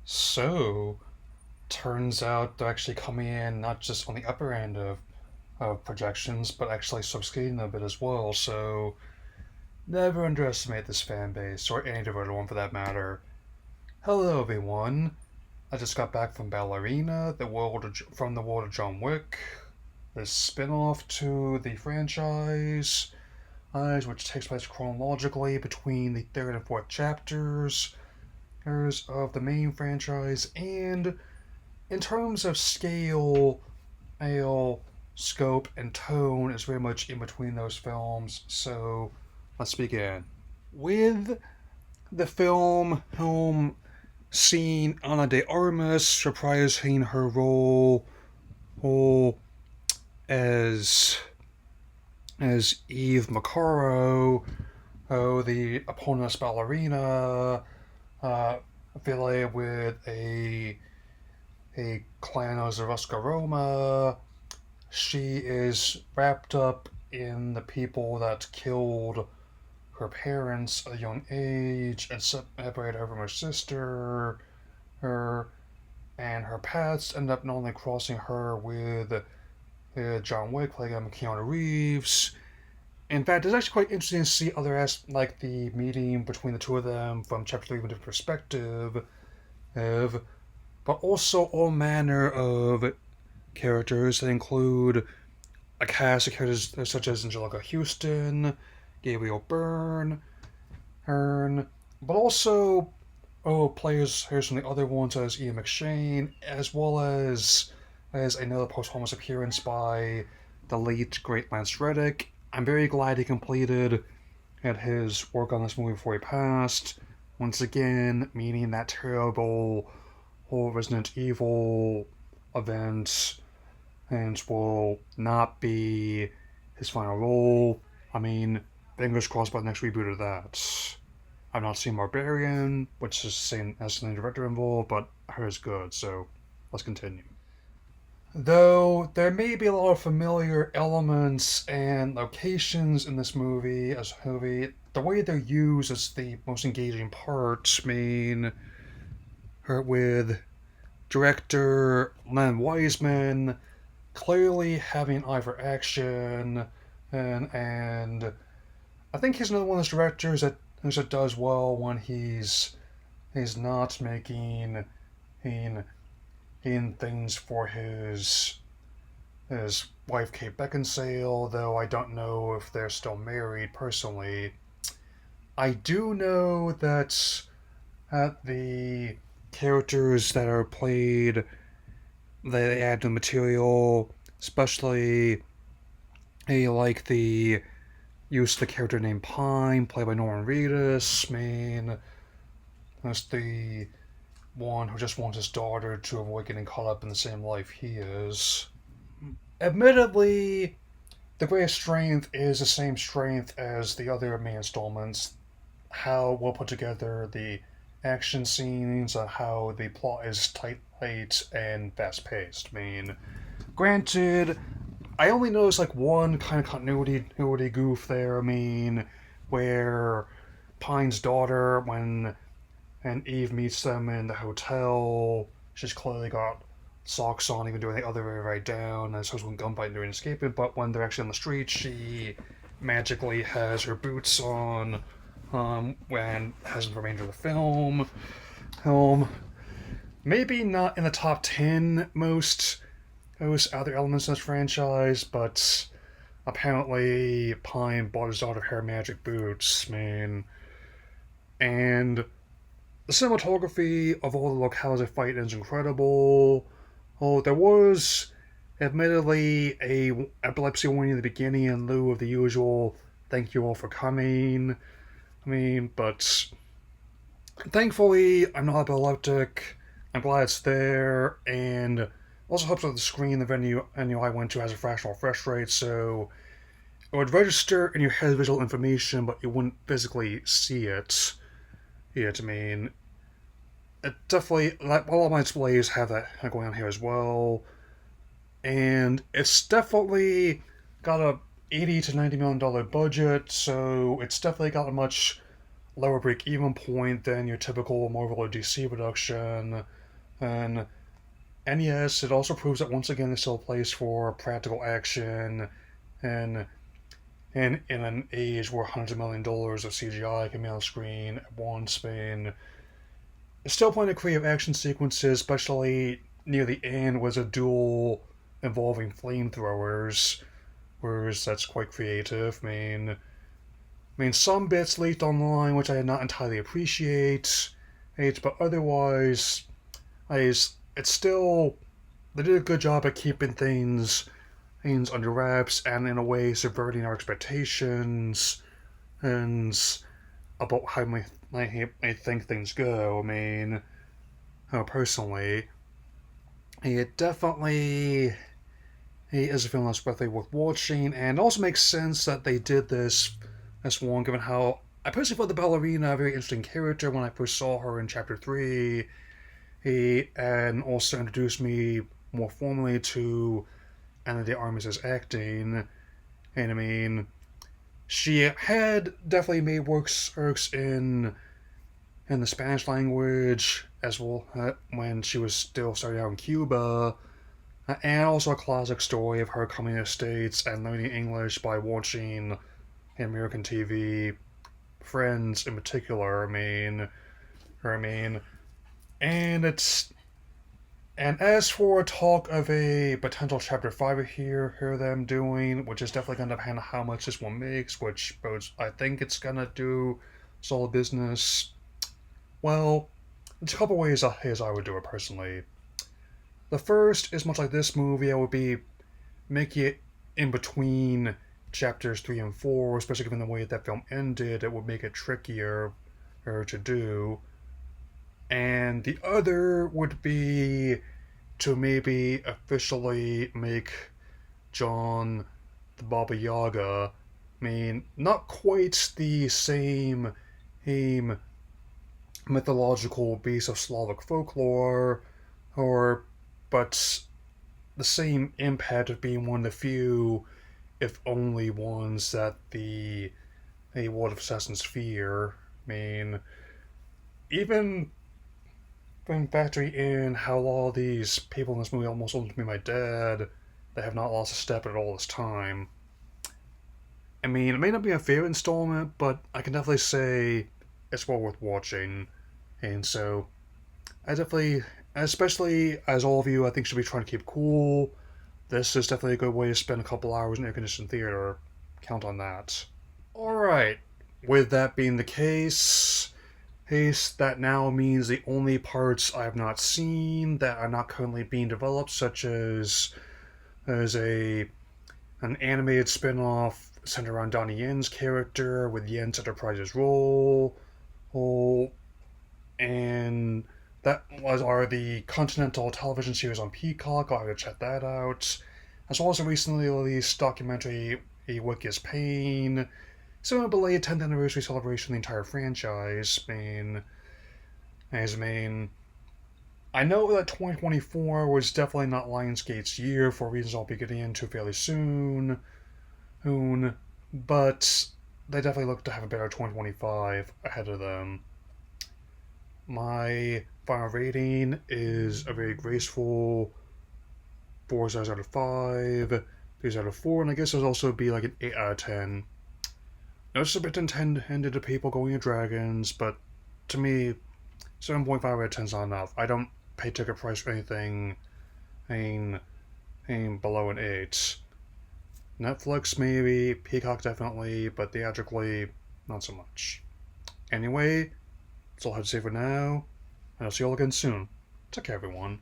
So, turns out they're actually coming in not just on the upper end of projections, but actually succeeding a bit as well. So, never underestimate this fan base, or any other one for that matter. Hello, everyone. I just got back from Ballerina, from the world of John Wick, the spin off to the franchise, which takes place chronologically between the third and fourth chapters of the main franchise, and in terms of scale, scope, and tone, is very much in between those films. So let's begin with the film seeing Ana de Armas reprising her role as Eve Macaro, the opponent's ballerina, affiliated with a clan of Roma. She is wrapped up in the people that killed her parents at a young age and separated her from her sister. Her and her paths end up not only crossing her with John Wick, played by Keanu Reeves. In fact, it's actually quite interesting to see other aspects, like the meeting between the two of them from chapter 3 from a different perspective, of, but also all manner of characters that include a cast of characters such as Angelica Houston, Gabriel Hearn, but also players from the other ones such as Ian McShane, as well as another posthumous appearance by the late great Lance Reddick. I'm very glad he completed at his work on this movie before he passed. Once again, meaning that terrible whole Resident Evil event and will not be his final role. I mean, fingers crossed by the next reboot of that. I've not seen Barbarian, which is the same as the director involved, but I heard it's good, so let's continue. Though there may be a lot of familiar elements and locations in this movie, the way they're used is the most engaging part. I mean, with director Len Wiseman clearly having an eye for action, and I think he's another one of those directors that does well when he's not making in things for his wife Kate Beckinsale, though I don't know if they're still married personally. I do know that the characters that are played, they add to the material, especially like the use of the character named Pine, played by Norman Reedus. I mean, that's the one who just wants his daughter to avoid getting caught up in the same life he is. Admittedly, the greatest strength is the same strength as the other main installments. How well put together the action scenes, and how the plot is tight and fast paced. I mean, granted, I only noticed like one kind of continuity goof there. I mean, where Pine's daughter, when and Eve meets them in the hotel, she's clearly got socks on, even doing the other way right down, and so when gunfight during escaping. But when they're actually on the street, she magically has her boots on, and has the remainder of the film. Maybe not in the top 10 most those other elements in this franchise, but apparently Pine bought his daughter hair magic boots, man. And the cinematography of all the locales they fight in is incredible. Oh, there was admittedly a epilepsy warning at the beginning in lieu of the usual "thank you all for coming." I mean, but thankfully I'm not epileptic. I'm glad it's there, and also helps with the screen the venue I went to has a fractional refresh rate, so it would register in your head visual information, but you wouldn't physically see it. Yeah, I mean, it definitely, like, all of my displays have that going on here as well, and it's definitely got a $80 to $90 million budget, so it's definitely got a much lower break-even point than your typical Marvel or DC production, and yes, it also proves that once again there's still a place for practical action, and in an age where $100 million of CGI can be on screen at once. I mean, there's still plenty of creative action sequences, especially near the end was a duel involving flamethrowers, whereas that's quite creative. Some bits leaked online which I did not entirely appreciate, but otherwise, it's still they did a good job at keeping things under wraps and in a way subverting our expectations and about how I think things go. Personally, it definitely is a film that's definitely worth watching, and it also makes sense that they did this one, given how I personally thought the ballerina a very interesting character when I first saw her in Chapter 3, and also introduced me more formally to Ana de Armas' acting. And she had definitely made works in the Spanish language as well when she was still starting out in Cuba, and also a classic story of her coming to the States and learning English by watching American TV, Friends in particular. And it's and as for talk of a potential Chapter 5 here them doing, which is definitely going to depend on how much this one makes, which bodes, I think it's going to do solid business. Well, there's a couple ways I would do it personally. The first is much like this movie, I would be making it in between chapters 3 and 4, especially given the way that film ended, it would make it trickier to do. And the other would be to maybe officially make John the Baba Yaga. Not quite the same mythological beast of Slavic folklore, or but the same impact of being one of the few, if only ones, that the World of Assassins fear. Even when factoring in how all these people in this movie almost look to be my dad, they have not lost a step at all this time. It may not be my favorite installment, but I can definitely say it's well worth watching. And so, I definitely, especially as all of you, I think should be trying to keep cool. This is definitely a good way to spend a couple hours in air conditioned theater. Count on that. Alright, with that being the case, that now means the only parts I have not seen that are not currently being developed, such as an animated spin-off centered around Donnie Yen's character with Yen's Enterprises role, and are the Continental television series on Peacock. I'll have to check that out, as well as a recently released documentary, A Wick is Pain. So a belated 10th anniversary celebration of the entire franchise. I know that 2024 was definitely not Lionsgate's year for reasons I'll be getting into fairly soon, but they definitely look to have a better 2025 ahead of them. My final rating is a very graceful 4 stars out of 5, 3 out of 4, and I guess it'll also be like an 8 out of 10. Now, it's a bit intended to people going to dragons, but to me, 7.5 out of 10 is not enough. I don't pay ticket price for anything below an 8. Netflix maybe, Peacock definitely, but theatrically, not so much. Anyway, that's all I have to say for now, and I'll see you all again soon. Take care, everyone.